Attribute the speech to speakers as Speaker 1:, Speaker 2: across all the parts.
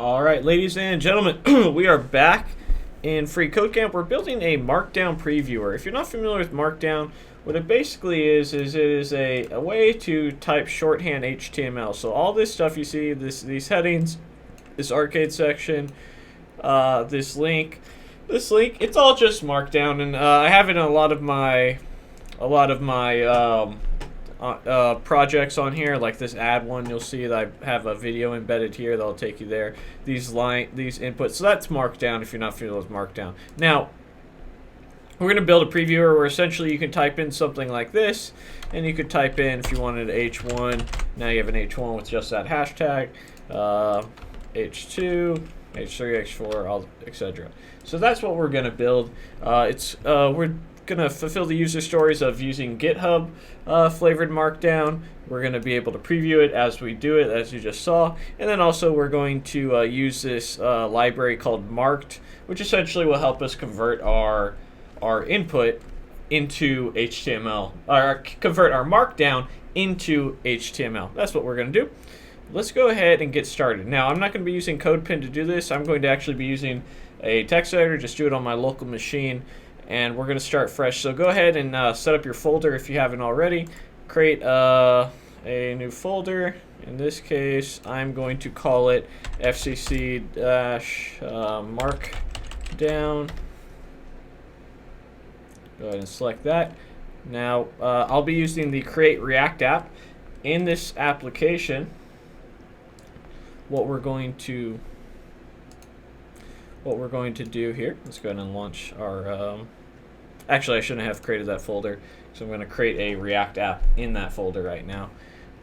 Speaker 1: All right, ladies and gentlemen, we are back in Free Code Camp. We're building a Markdown previewer. If you're not familiar with Markdown, what it basically is it is a way to type shorthand HTML. So all this stuff you see, these headings, this arcade section, this link, it's all just Markdown, and I have it in a lot of my projects on here, like this add one. You'll see that I have a video embedded here that'll take you there. These inputs, so that's Markdown if you're not familiar with Markdown. Now, we're going to build a previewer where essentially you can type in something like this, and you could type in, if you wanted H1, now you have an H1 with just that hashtag, H2, H3, H4, etc. So that's what we're going to build. We're going to fulfill the user stories of using GitHub flavored Markdown. We're going to be able to preview it as we do it, as you just saw. And then also we're going to use this library called Marked, which essentially will help us convert our input into HTML, or convert our Markdown into HTML. That's what we're going to do. Let's go ahead and get started. Now, I'm not going to be using CodePen to do this. I'm going to actually be using a text editor. Just do it on my local machine, and we're going to start fresh. So go ahead and set up your folder if you haven't already. Create a new folder. In this case, I'm going to call it FCC-Markdown. Go ahead and select that. Now, I'll be using the Create React app. In this application, what we're going to do here, let's go ahead and launch our, actually I shouldn't have created that folder, so I'm going to create a React app in that folder right now.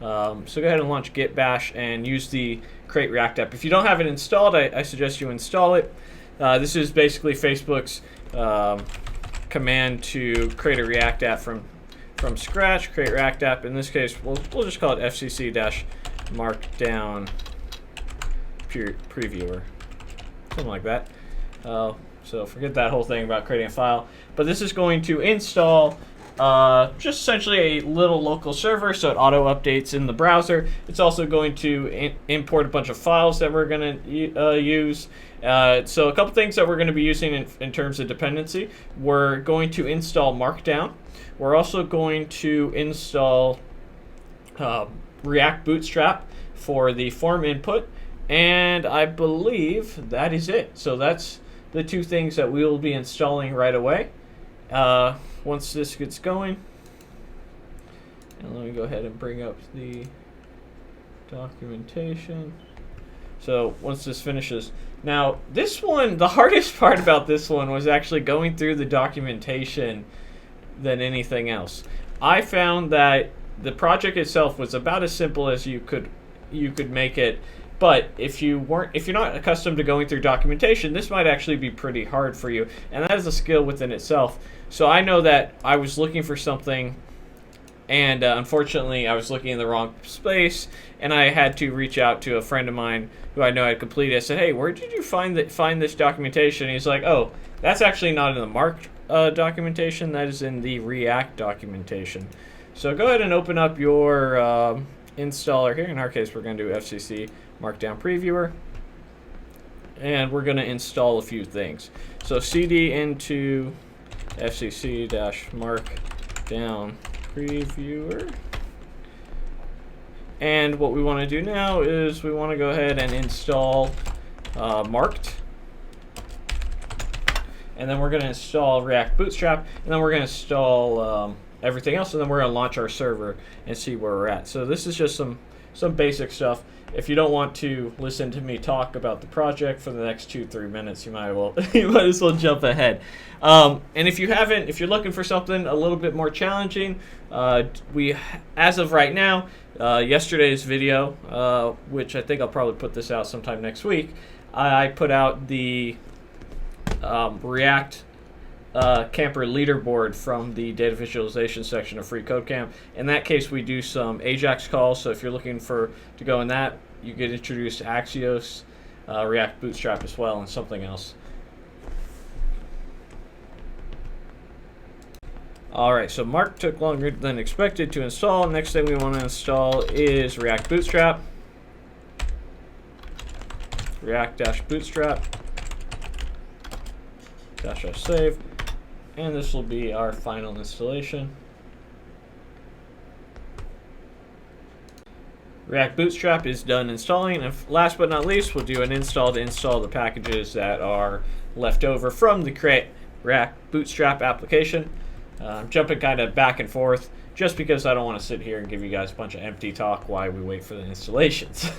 Speaker 1: So go ahead and launch git bash and use the Create React app. If you don't have it installed, I suggest you install it. This is basically Facebook's command to create a React app from scratch. Create React app. In this case, we'll just call it FCC-Markdown previewer, something like that. So forget that whole thing about creating a file. But this is going to install just essentially a little local server, so it auto updates in the browser. It's also going to import a bunch of files that we're going to use. So a couple things that we're going to be using in terms of dependency. We're going to install Markdown. We're also going to install react-bootstrap for the form input. And I believe that is it. So that's the two things that we will be installing right away. Once this gets going, and let me go ahead and bring up the documentation. So once this finishes, now this one, the hardest part about this one was actually going through the documentation than anything else. I found that the project itself was about as simple as you could make it. But if you're not accustomed to going through documentation, this might actually be pretty hard for you, and that is a skill within itself. So I know that I was looking for something, and unfortunately I was looking in the wrong space, and I had to reach out to a friend of mine who I know had completed. I said, "Hey, where did you find this documentation?" And he's like, "Oh, that's actually not in the Marked documentation. That is in the React documentation." So go ahead and open up your installer here. In our case, we're going to do FCC Markdown Previewer, and we're going to install a few things. So cd into FCC-Markdown Previewer, and what we want to do now is we want to go ahead and install Marked, and then we're going to install react-bootstrap, and then we're going to install everything else, and then we're going to launch our server and see where we're at. So this is just some basic stuff. If you don't want to listen to me talk about the project for the next 2-3 minutes, you might as well jump ahead. And if you're looking for something a little bit more challenging, as of right now, yesterday's video, which I think I'll probably put this out sometime next week, I put out the React camper leaderboard from the data visualization section of Free Code Camp. In that case, we do some AJAX calls, so if you're looking to go in that, you get introduced to Axios, React Bootstrap as well, and something else. Alright, so Mark took longer than expected to install. Next thing we want to install is React Bootstrap. react-bootstrap --save, and this will be our final installation. React Bootstrap is done installing, and last but not least, we'll do an install to install the packages that are left over from the create React Bootstrap application. I'm jumping kind of back and forth just because I don't want to sit here and give you guys a bunch of empty talk while we wait for the installations.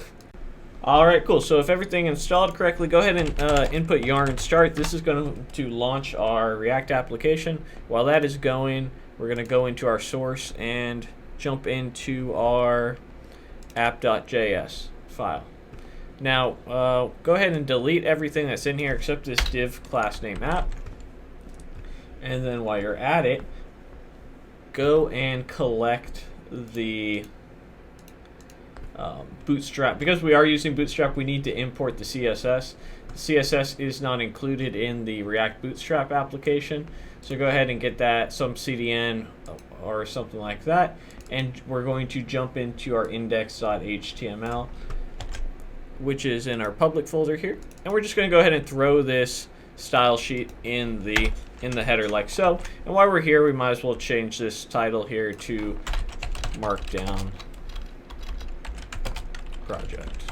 Speaker 1: Alright, cool. So if everything installed correctly, go ahead and input yarn start. This is going to launch our React application. While that is going, we're going to go into our source and jump into our app.js file. Now, go ahead and delete everything that's in here except this div class name app. And then while you're at it, go and collect the Bootstrap. Because we are using Bootstrap, we need to import the CSS. The CSS is not included in the React Bootstrap application. So go ahead and get that, some CDN or something like that. And we're going to jump into our index.html, which is in our public folder here. And we're just going to go ahead and throw this style sheet in the header like so. And while we're here, we might as well change this title here to Markdown project.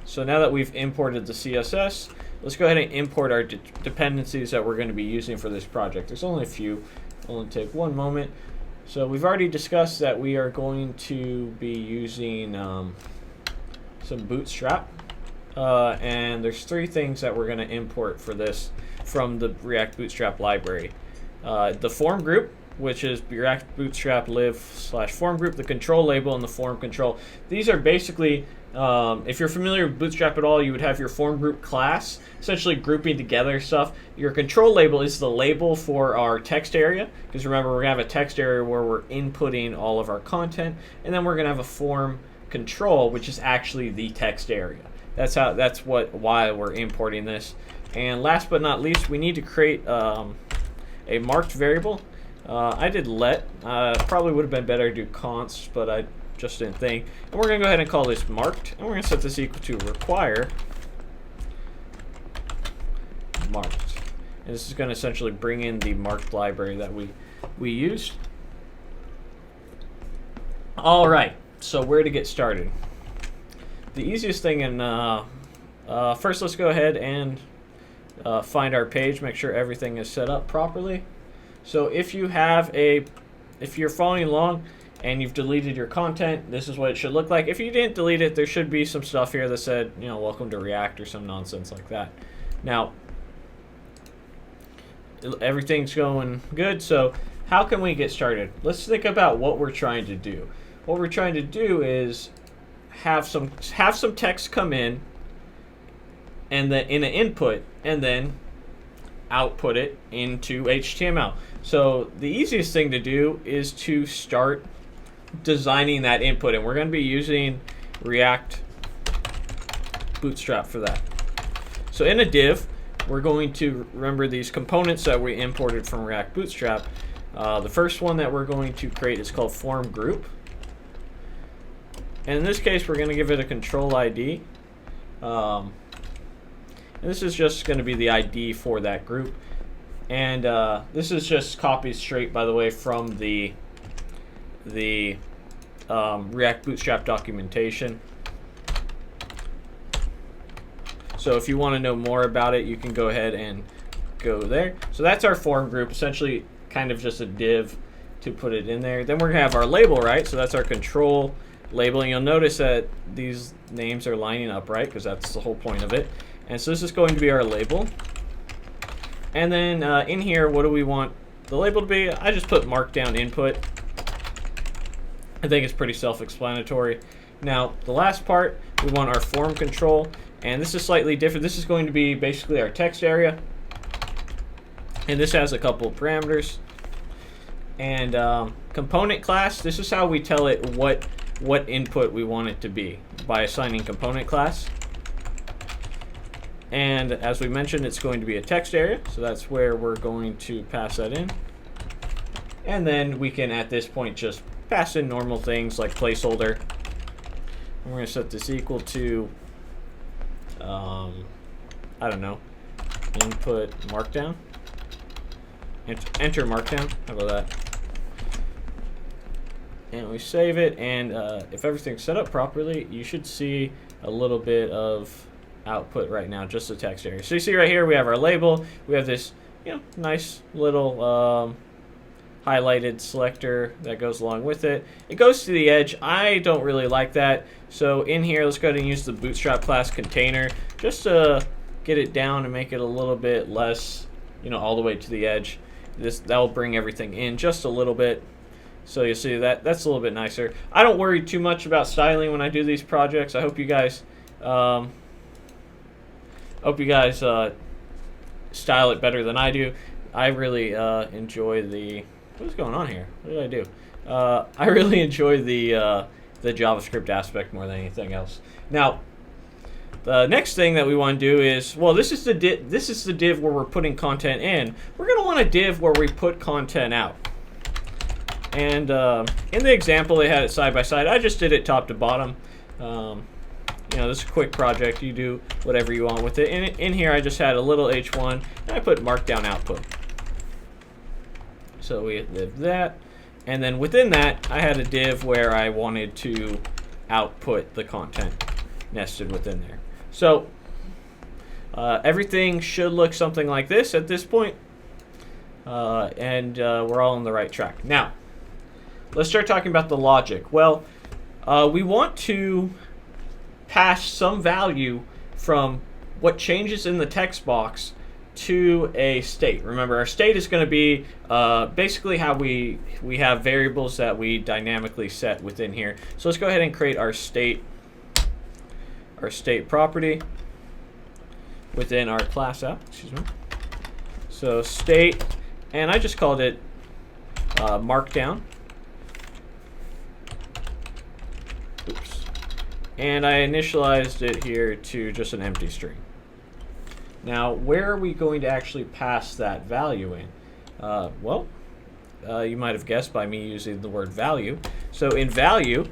Speaker 1: So now that we've imported the CSS, let's go ahead and import our dependencies that we're going to be using for this project. There's only a few. It'll only take one moment. So we've already discussed that we are going to be using some Bootstrap. And there's three things that we're going to import for this from the React Bootstrap library. The form group, which is React Bootstrap live/form group, the control label, and the form control. These are basically, if you're familiar with Bootstrap at all, you would have your form group class, essentially grouping together stuff. Your control label is the label for our text area, because remember, we're going to have a text area where we're inputting all of our content, and then we're going to have a form control, which is actually the text area. That's why we're importing this. And last but not least, we need to create a marked variable. I did let. Probably would have been better to do const, but I just didn't think. And we're going to go ahead and call this marked, and we're going to set this equal to require marked. And this is going to essentially bring in the marked library that we used. All right, so where to get started? The easiest thing, first let's go ahead and find our page, make sure everything is set up properly. So if you're following along and you've deleted your content, this is what it should look like. If you didn't delete it, there should be some stuff here that said, welcome to React or some nonsense like that. Now, everything's going good, so how can we get started? Let's think about what we're trying to do. What we're trying to do is have some text come in, and then in an input, and then output it into HTML. So the easiest thing to do is to start designing that input, and we're going to be using React Bootstrap for that. So in a div, we're going to remember these components that we imported from React Bootstrap. The first one that we're going to create is called form group. And in this case, we're going to give it a control ID. And this is just going to be the ID for that group. And this is just copied straight, by the way, from the React Bootstrap documentation. So if you want to know more about it, you can go ahead and go there. So that's our form group, essentially kind of just a div to put it in there. Then we're going to have our label, right? So that's our control label. And you'll notice that these names are lining up, right? Because that's the whole point of it. And so this is going to be our label. And then in here, what do we want the label to be? I just put Markdown input. I think it's pretty self-explanatory. Now, the last part, we want our form control. And this is slightly different. This is going to be basically our text area. And this has a couple of parameters. And component class, this is how we tell it what input we want it to be by assigning component class. And as we mentioned, it's going to be a text area, so that's where we're going to pass that in. And then we can, at this point, just pass in normal things like placeholder. And we're going to set this equal to I don't know, input Markdown, enter Markdown, how about that? And we save it, and if everything's set up properly, you should see a little bit of output right now, just the text area. So you see right here, we have our label, we have this, you know, nice little highlighted selector that goes along with it. It goes to the edge. I don't really like that. So in here, let's go ahead and use the Bootstrap class container just to get it down and make it a little bit less, you know, all the way to the edge. That'll bring everything in just a little bit. So you see that's a little bit nicer. I don't worry too much about styling when I do these projects. I hope you guys style it better than I do. I really enjoy the, what's going on here? What did I do? I really enjoy the JavaScript aspect more than anything else. Now, the next thing that we want to do is, well, this is the div where we're putting content in. We're going to want a div where we put content out. And in the example, they had it side by side. I just did it top to bottom. You know, this is a quick project. You do whatever you want with it. In here, I just had a little h1, and I put Markdown output. So we did that. And then within that, I had a div where I wanted to output the content nested within there. So everything should look something like this at this point. And we're all on the right track. Now, let's start talking about the logic. Well, we want to pass some value from what changes in the text box to a state. Remember, our state is going to be basically how we have variables that we dynamically set within here. So let's go ahead and create our state property within our class app. Excuse me. So state, and I just called it Markdown. Oops. And I initialized it here to just an empty string. Now, where are we going to actually pass that value in? Well, you might have guessed by me using the word value. So in value,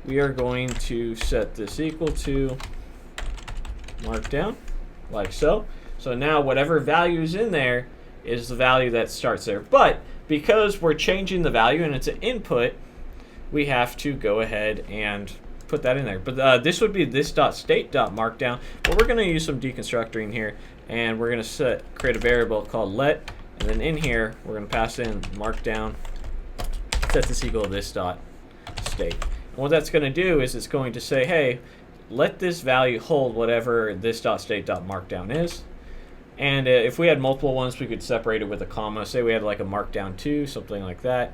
Speaker 1: we are going to set this equal to Markdown, like so. So now whatever value is in there is the value that starts there. But because we're changing the value and it's an input, we have to go ahead and put that in there. But this would be this.state.markdown. But we're going to use some deconstructing here, and we're going to create a variable called let, and then in here we're going to pass in Markdown, set this equal to this.state. And what that's going to do is it's going to say, hey, let this value hold whatever this.state.markdown is. And if we had multiple ones, we could separate it with a comma. Say we had like a Markdown 2, something like that.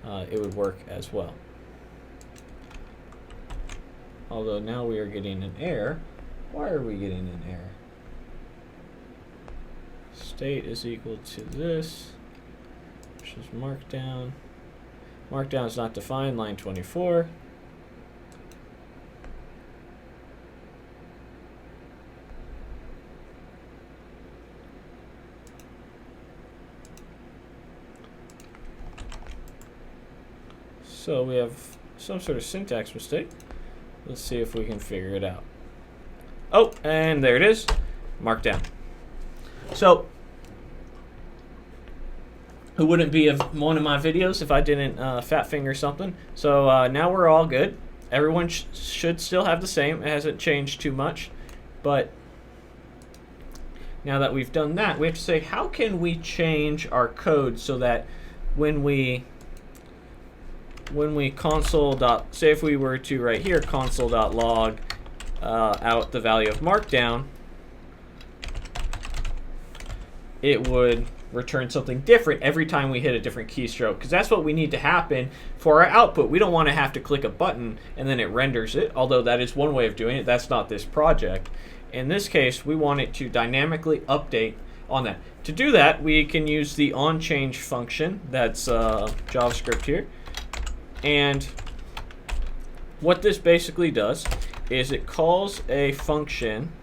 Speaker 1: It would work as well. Although now we are getting an error. Why are we getting an error? State is equal to this, which is Markdown. Markdown is not defined, line 24. So we have some sort of syntax mistake. Let's see if we can figure it out. Oh, and there it is, Markdown. So it wouldn't be one of my videos if I didn't fat finger something. So now we're all good. Everyone should still have the same. It hasn't changed too much. But now that we've done that, we have to say, how can we change our code so that when we say if we were to right here console.log out the value of Markdown, it would return something different every time we hit a different keystroke, because that's what we need to happen for our output. We don't want to have to click a button and then it renders it, although that is one way of doing it. That's not this project. In this case, we want it to dynamically update on that. To do that, we can use the onChange function. That's JavaScript here. And what this basically does is it calls a function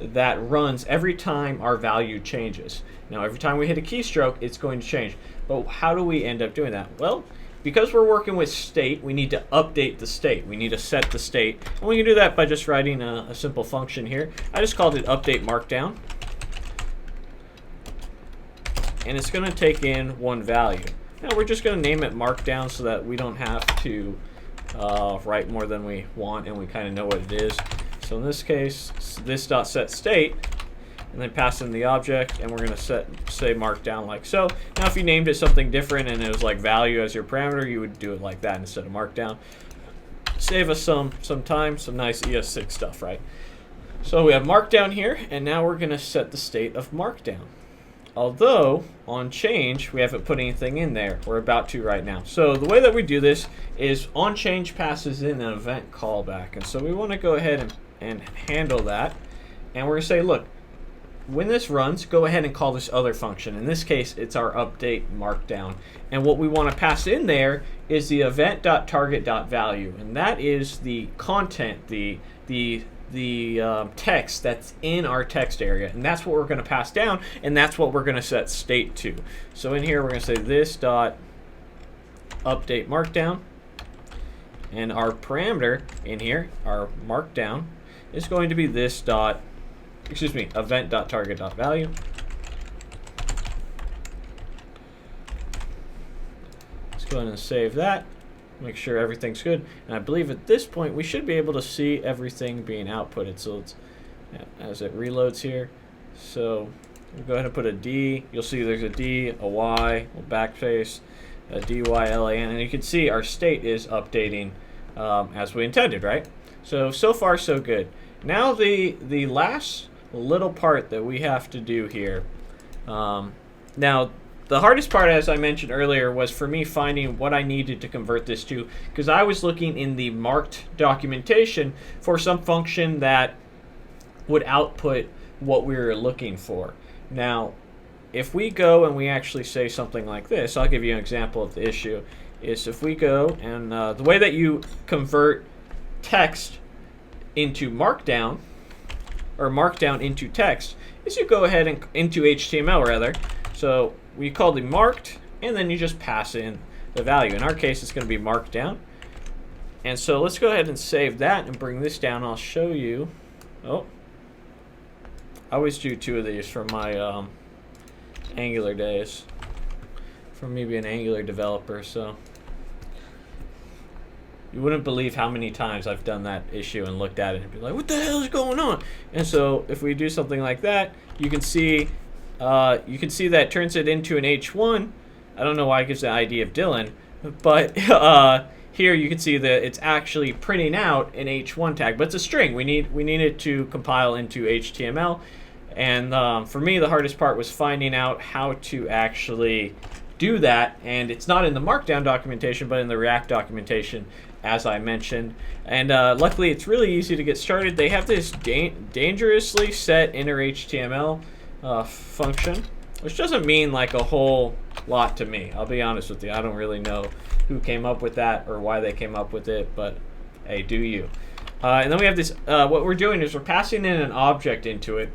Speaker 1: that runs every time our value changes. Now, every time we hit a keystroke, it's going to change. But how do we end up doing that? Well, because we're working with state, we need to update the state. We need to set the state. And we can do that by just writing a simple function here. I just called it update markdown. And it's going to take in one value. Now we're just going to name it markdown so that we don't have to write more than we want and we kind of know what it is. So in this case, this dot set state, and then pass in the object, and we're going to say markdown like so. Now if you named it something different and it was like value as your parameter, you would do it like that instead of markdown. Save us some time, some nice ES6 stuff, right? So we have markdown here, and now we're going to set the state of markdown. Although, on change, we haven't put anything in there. We're about to right now. So the way that we do this is on change passes in an event callback. And so we want to go ahead and handle that. And we're going to say, look, when this runs, go ahead and call this other function. In this case, it's our update markdown. And what we want to pass in there is the event.target.value. And that is the content, the text that's in our text area, and that's what we're going to pass down, and that's what we're going to set state to. So in here we're going to say this dot update markdown, and our parameter in here, our markdown, is going to be this dot, event.target.value. Let's go ahead and save that. Make sure everything's good, and I believe at this point we should be able to see everything being outputted. So let's, as it reloads here, so we'll go ahead and put a D. You'll see there's a D, a Y, we'll backface, a DYLAN, and you can see our state is updating as we intended, right? So far so good. Now the last little part that we have to do here. Now, the hardest part, as I mentioned earlier, was for me finding what I needed to convert this to, because I was looking in the marked documentation for some function that would output what we were looking for. Now, if we go and we actually say something like this, I'll give you an example of the issue, is if we go and the way that you convert text into markdown, or markdown into text, is you go ahead and into HTML rather. So we call the marked, and then you just pass in the value. In our case, it's going to be markdown. And so let's go ahead and save that and bring this down. I'll show you. Oh, I always do two of these from my Angular days, from me being an Angular developer. So you wouldn't believe how many times I've done that issue and looked at it and be like, what the hell is going on? And so if we do something like that, you can see that turns it into an H1. I don't know why it gives the ID of Dylan, but here you can see that it's actually printing out an H1 tag, but it's a string. We need it to compile into HTML, and for me the hardest part was finding out how to actually do that, and it's not in the Markdown documentation, but in the React documentation, as I mentioned. And luckily, it's really easy to get started. They have this dangerously set inner HTML function, which doesn't mean like a whole lot to me. I'll be honest with you. I don't really know who came up with that or why they came up with it, but hey, do you. And then we have this, what we're doing is we're passing in an object into it,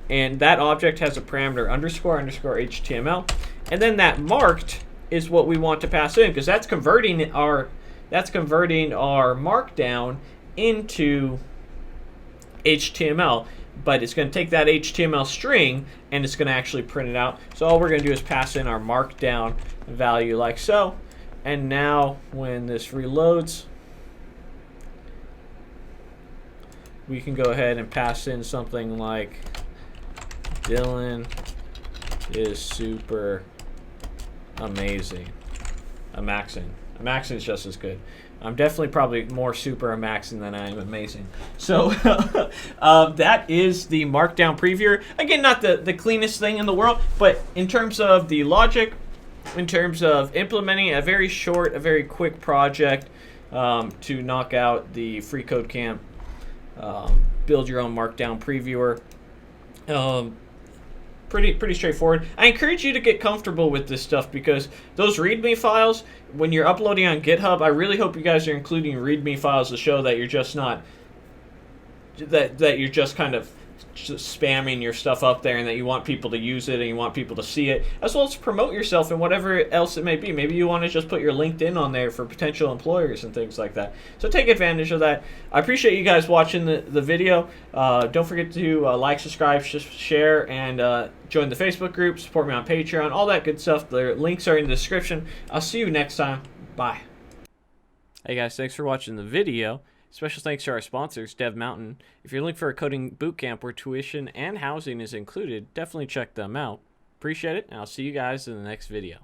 Speaker 1: and that object has a parameter underscore HTML, and then that marked is what we want to pass in, because that's converting our markdown into HTML. But it's going to take that HTML string and it's going to actually print it out. So all we're going to do is pass in our markdown value like so. And now when this reloads, we can go ahead and pass in something like Dylan is super amazing. Amaxing. Amaxing is just as good. I'm definitely probably more super amaxing than I am amazing. So that is the Markdown previewer. Again, not the cleanest thing in the world, but in terms of the logic, in terms of implementing a very short, a very quick project to knock out the free code camp, build your own Markdown previewer. Pretty straightforward. I encourage you to get comfortable with this stuff, because those README files, when you're uploading on GitHub, I really hope you guys are including README files to show that you're just not, that you're just kind of just spamming your stuff up there, and that you want people to use it and you want people to see it, as well as promote yourself and whatever else it may be. Maybe you want to just put your LinkedIn on there for potential employers and things like that. So take advantage of that. I appreciate you guys watching the video. Don't forget to like, subscribe, share, and join the Facebook group, support me on Patreon, all that good stuff. The links are in the description. I'll see you next time. Bye. Hey guys, thanks for watching the video. Special thanks to our sponsors, Dev Mountain. If you're looking for a coding bootcamp where tuition and housing is included, definitely check them out. Appreciate it, and I'll see you guys in the next video.